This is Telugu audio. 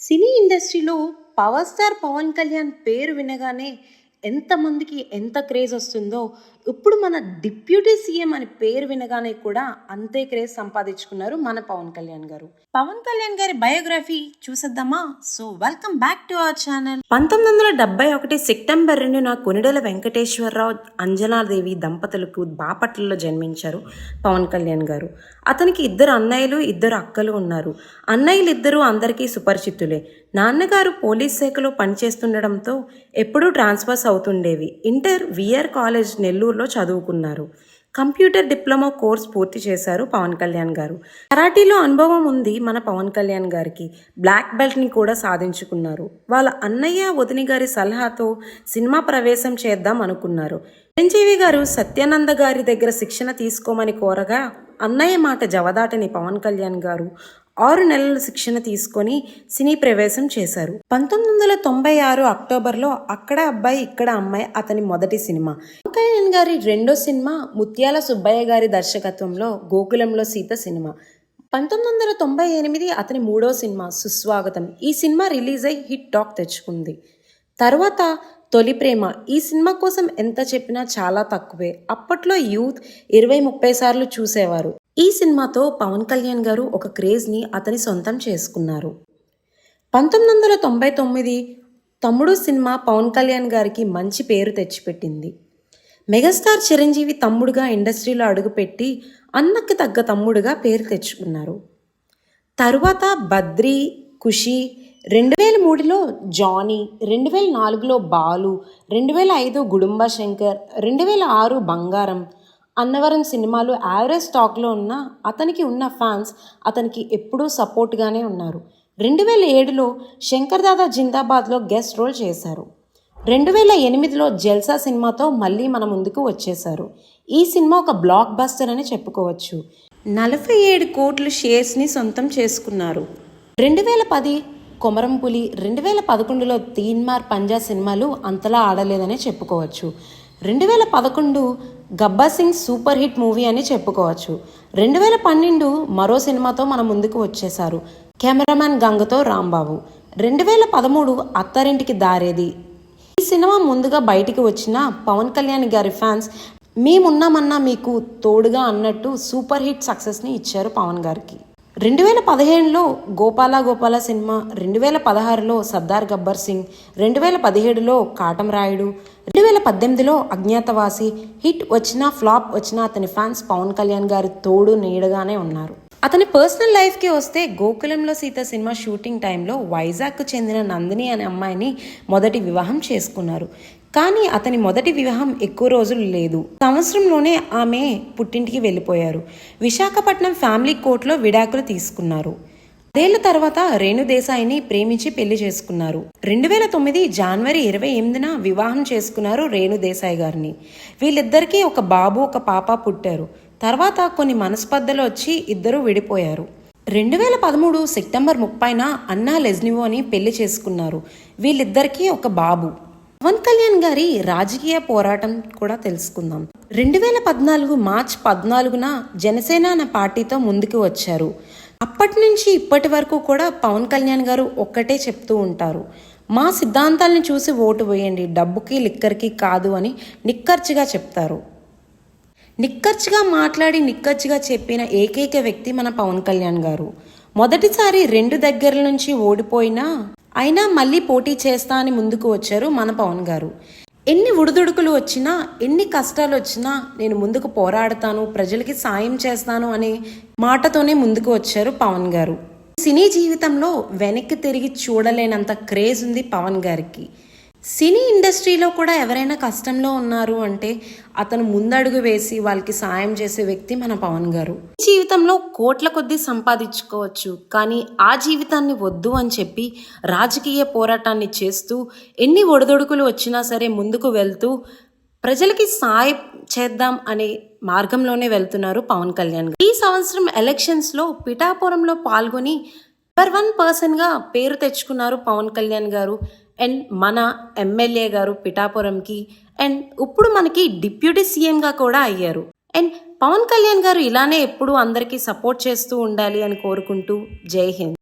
సినీ ఇండస్ట్రీలో పవర్ స్టార్ పవన్ కళ్యాణ్ పేరు వినగానే ఎంతమందికి ఎంత క్రేజ్ వస్తుందో ఇప్పుడు మన డిప్యూటీ సీఎం అని పేరు వినగానే కూడా అంతే క్రేజ్ సంపాదించుకున్నారు మన పవన్ కళ్యాణ్ గారు. పవన్ కళ్యాణ్ గారి బయోగ్రఫీ చూసేద్దామా? So welcome back to our channel. 1971 September 2న కొనిడెల వెంకటేశ్వరరావు అంజనాదేవి దంపతులకు బాపట్లలో జన్మించారు పవన్ కళ్యాణ్ గారు. అతనికి 2 అన్నయ్యలు 2 అక్కలు ఉన్నారు. అన్నయ్యలు ఇద్దరు అందరికీ సుపరిచితులే. నాన్నగారు పోలీస్ శాఖలో పనిచేస్తుండడంతో ఎప్పుడూ ట్రాన్స్ఫర్స్ అవుతుండేవి. ఇంటర్ విఆర్ కాలేజ్ నెల్లూరులో చదువుకున్నారు. కంప్యూటర్ డిప్లొమా కోర్స్ పూర్తి చేశారు పవన్ కళ్యాణ్ గారు. కరాటీలో అనుభవం ఉంది మన పవన్ కళ్యాణ్ గారికి. బ్లాక్ బెల్ట్ని కూడా సాధించుకున్నారు. వాళ్ళ అన్నయ్య వదిని గారి సలహాతో సినిమా ప్రవేశం చేద్దాం అనుకున్నారు. చిరంజీవి గారు సత్యానంద గారి దగ్గర శిక్షణ తీసుకోమని కోరగా అన్నయ్య మాట జవదాటని పవన్ కళ్యాణ్ గారు 6 నెలల శిక్షణ తీసుకొని సినీ ప్రవేశం చేశారు. 1996 అక్టోబర్లో అక్కడ అబ్బాయి ఇక్కడ అమ్మాయి అతని మొదటి సినిమా. పవన్ కళ్యాణ్ గారి రెండో సినిమా ముత్యాల సుబ్బయ్య గారి దర్శకత్వంలో గోకులంలో సీత సినిమా. 1998 అతని 3వ సినిమా సుస్వాగతం. ఈ సినిమా రిలీజ్ అయి హిట్ టాక్ తెచ్చుకుంది. తర్వాత తొలి ప్రేమ. ఈ సినిమా కోసం ఎంత చెప్పినా చాలా తక్కువే. అప్పట్లో యూత్ 20-30 సార్లు చూసేవారు. ఈ సినిమాతో పవన్ కళ్యాణ్ గారు ఒక క్రేజ్ని అతని సొంతం చేసుకున్నారు. 1999 తమ్ముడు సినిమా పవన్ కళ్యాణ్ గారికి మంచి పేరు తెచ్చిపెట్టింది. మెగాస్టార్ చిరంజీవి తమ్ముడుగా ఇండస్ట్రీలో అడుగుపెట్టి అన్నకి తగ్గ తమ్ముడుగా పేరు తెచ్చుకున్నారు. తరువాత బద్రీ, ఖుషి, 2003లో జానీ, 2004లో బాలు, 2005 గుడుంబ శంకర్, 2006 బంగారం, అన్నవరం సినిమాలు యావరేజ్ స్టాక్లో ఉన్న అతనికి ఉన్న ఫ్యాన్స్ అతనికి ఎప్పుడూ సపోర్ట్గానే ఉన్నారు. 2007లో శంకర్ దాదా జిందాబాద్లో గెస్ట్ రోల్ చేశారు. 2008లో జల్సా సినిమాతో మళ్ళీ మన ముందుకు వచ్చేశారు. ఈ సినిమా ఒక బ్లాక్ బస్టర్ అని చెప్పుకోవచ్చు. 47 కోట్ల షేర్స్ని సొంతం చేసుకున్నారు. 2010 కొమరం పులి, 2011లో తీన్మార్ పంజా సినిమాలు అంతలా ఆడలేదనే చెప్పుకోవచ్చు. 2011 Gabbar Singh super hit movie అని చెప్పుకోవచ్చు. 2012 మరో సినిమాతో మన ముందుకు వచ్చేశారు, కెమెరామ్యాన్ గంగతో రాంబాబు. 2013 అత్తారింటికి దారేది. ఈ సినిమా ముందుగా బయటికి వచ్చిన పవన్ కళ్యాణ్ గారి ఫ్యాన్స్ మేమున్నామన్నా మీకు తోడుగా అన్నట్టు సూపర్ హిట్ సక్సెస్ని ఇచ్చారు పవన్ గారికి. 2015లో గోపాల గోపాల సినిమా, 2016లో సర్దార్ గబ్బర్ సింగ్, 2017లో కాటం రాయుడు, 2018లో అజ్ఞాతవాసి. హిట్ వచ్చినా ఫ్లాప్ వచ్చినా అతని ఫ్యాన్స్ పవన్ కళ్యాణ్ గారి తోడు నీడగానే ఉన్నారు. అతని పర్సనల్ లైఫ్కి వస్తే గోకులంలో సీత సినిమా షూటింగ్ టైంలో వైజాగ్కు చెందిన నందిని అనే అమ్మాయిని మొదటి వివాహం చేసుకున్నారు. కానీ అతని మొదటి వివాహం ఎక్కువ రోజులు లేదు. సంవత్సరంలోనే ఆమె పుట్టింటికి వెళ్ళిపోయారు. విశాఖపట్నం ఫ్యామిలీ కోర్టులో విడాకులు తీసుకున్నారు. 10 ఏళ్ల తర్వాత రేణు దేశాయిని ప్రేమించి పెళ్లి చేసుకున్నారు. 2009 జనవరి 28న వివాహం చేసుకున్నారు రేణు దేశాయి గారిని. వీళ్ళిద్దరికీ ఒక బాబు ఒక పాప పుట్టారు. తర్వాత కొన్ని మనస్పర్ధలు వచ్చి ఇద్దరు విడిపోయారు. 2013 సెప్టెంబర్ 30న అన్నా లెజ్నివోని పెళ్లి చేసుకున్నారు. వీళ్ళిద్దరికీ ఒక బాబు. పవన్ కళ్యాణ్ గారి రాజకీయ పోరాటం కూడా తెలుసుకుందాం. 2014 మార్చి 14న జనసేన అనే పార్టీతో ముందుకు వచ్చారు. అప్పటి నుంచి ఇప్పటి వరకు కూడా పవన్ కళ్యాణ్ గారు ఒక్కటే చెప్తూ ఉంటారు, మా సిద్ధాంతాలను చూసి ఓటు వేయండి, డబ్బుకి లిక్కర్కి కాదు అని నిక్కర్చిగా చెప్తారు. నిక్కర్చిగా మాట్లాడి నిక్కర్చిగా చెప్పిన ఏకైక వ్యక్తి మన పవన్ కళ్యాణ్ గారు. మొదటిసారి 2 దగ్గర నుంచి ఓడిపోయినా అయినా మళ్ళీ పోటీ చేస్తా అని ముందుకు వచ్చారు మన పవన్ గారు. ఎన్ని ఉడుదుడుకులు వచ్చినా ఎన్ని కష్టాలు వచ్చినా నేను ముందుకు పోరాడతాను, ప్రజలకి సాయం చేస్తాను అనే మాటతోనే ముందుకు వచ్చారు పవన్ గారు. సినీ జీవితంలో వెనక్కి తిరిగి చూడలేనంత క్రేజ్ ఉంది పవన్ గారికి. సినీ ఇండస్ట్రీలో కూడా ఎవరైనా కష్టంలో ఉన్నారు అంటే అతను ముందడుగు వేసి వాళ్ళకి సాయం చేసే వ్యక్తి మన పవన్ గారు. జీవితంలో కోట్ల కొద్దీ సంపాదించుకోవచ్చు, కానీ ఆ జీవితాన్ని వద్దు అని చెప్పి రాజకీయ పోరాటాన్ని చేస్తూ ఎన్ని ఒడిదొడుకులు వచ్చినా సరే ముందుకు వెళ్తూ ప్రజలకి సాయం చేద్దాం అనే మార్గంలోనే వెళ్తున్నారు పవన్ కళ్యాణ్ గారు. ఈ సంవత్సరం ఎలక్షన్స్లో పిఠాపురంలో పాల్గొని నెంబర్ 1 పర్సన్గా పేరు తెచ్చుకున్నారు పవన్ కళ్యాణ్ గారు. అండ్ మన ఎమ్మెల్యే గారు పిఠాపురంకి, అండ్ ఇప్పుడు మనకి డిప్యూటీ సీఎంగా కూడా అయ్యారు. అండ్ పవన్ కళ్యాణ్ గారు ఇలానే ఎప్పుడు అందరికీ సపోర్ట్ చేస్తూ ఉండాలి అని కోరుకుంటూ జై హింద్.